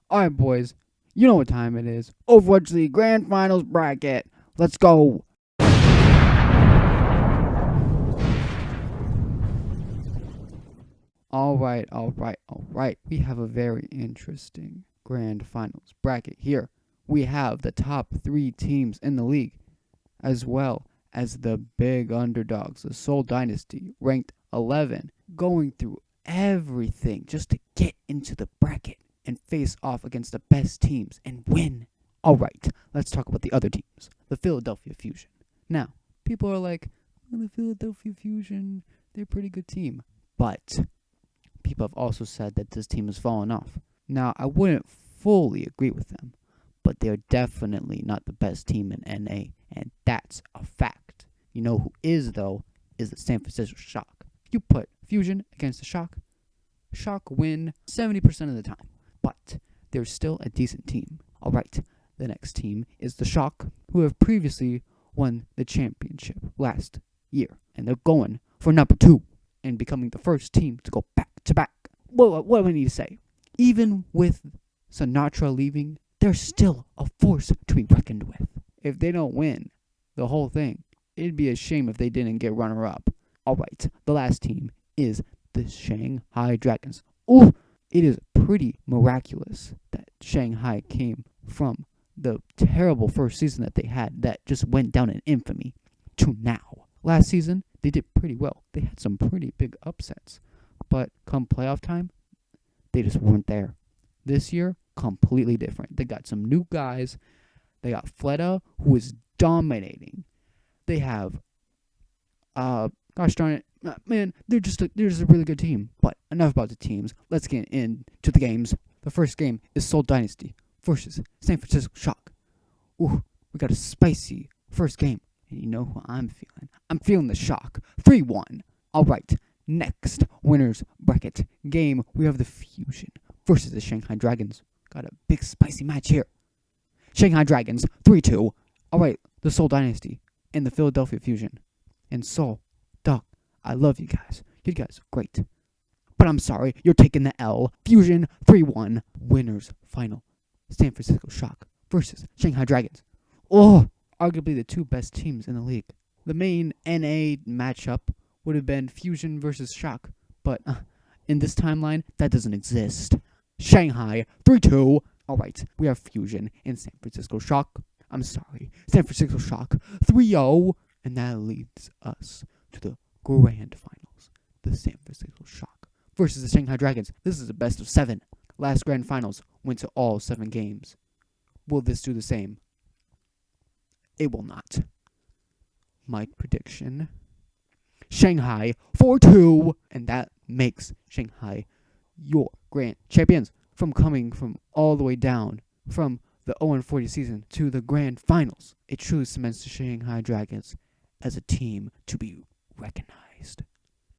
Alright, boys. You know what time it is. Overwatch League Grand Finals bracket. Let's go. Alright. We have a very interesting Grand Finals bracket here. We have the top 3 teams in the league, as well as the big underdogs, the Seoul Dynasty, ranked 11, going through everything just to get into the bracket and face off against the best teams and win. Alright, let's talk about the other teams. The Philadelphia Fusion. Now, people are like, well, the Philadelphia Fusion, they're a pretty good team. But people have also said that this team has fallen off. Now, I wouldn't fully agree with them, but they're definitely not the best team in NA, and that's a fact. You know who is, though, is the San Francisco Shock. You put Fusion against the Shock win 70% of the time, but they're still a decent team. Alright, the next team is the Shock, who have previously won the championship last year, and they're going for number 2 and becoming the first team to go back to back. What do I need to say? Even with Sinatra leaving, they're still a force to be reckoned with. If they don't win the whole thing, it'd be a shame if they didn't get runner-up. Alright, the last team is the Shanghai Dragons. Ooh, it is pretty miraculous that Shanghai came from the terrible first season that they had that just went down in infamy to now. Last season, they did pretty well. They had some pretty big upsets. But come playoff time, they just weren't there. This year, completely different. They got some new guys. They got Fleta, who is dominating. They have, gosh darn it, man, they're just a really good team. But enough about the teams. Let's get into the games. The first game is Seoul Dynasty versus San Francisco Shock. Ooh, we got a spicy first game. And you know who I'm feeling? I'm feeling the Shock. 3-1. Alright, next winners bracket game. We have the Fusion versus the Shanghai Dragons. Got a big spicy match here. Shanghai Dragons, 3-2. Alright, the Seoul Dynasty and the Philadelphia Fusion. And Seoul, Doc, I love you guys. You guys are great. But I'm sorry, you're taking the L. Fusion, 3-1. Winners final. San Francisco Shock versus Shanghai Dragons. Oh, arguably the 2 best teams in the league. The main NA matchup would have been Fusion versus Shock, but in this timeline, that doesn't exist. Shanghai, 3-2. Alright, we have Fusion and San Francisco Shock. I'm sorry, San Francisco Shock, 3-0. And that leads us to the grand finals. The San Francisco Shock versus the Shanghai Dragons. This is a best of 7. Last grand finals went to all 7 games. Will this do the same? It will not. My prediction, Shanghai 4-2, and that makes Shanghai your grand champions from coming from all the way down from the 0-40 season to the grand finals. It truly cements the Shanghai Dragons as a team to be recognized.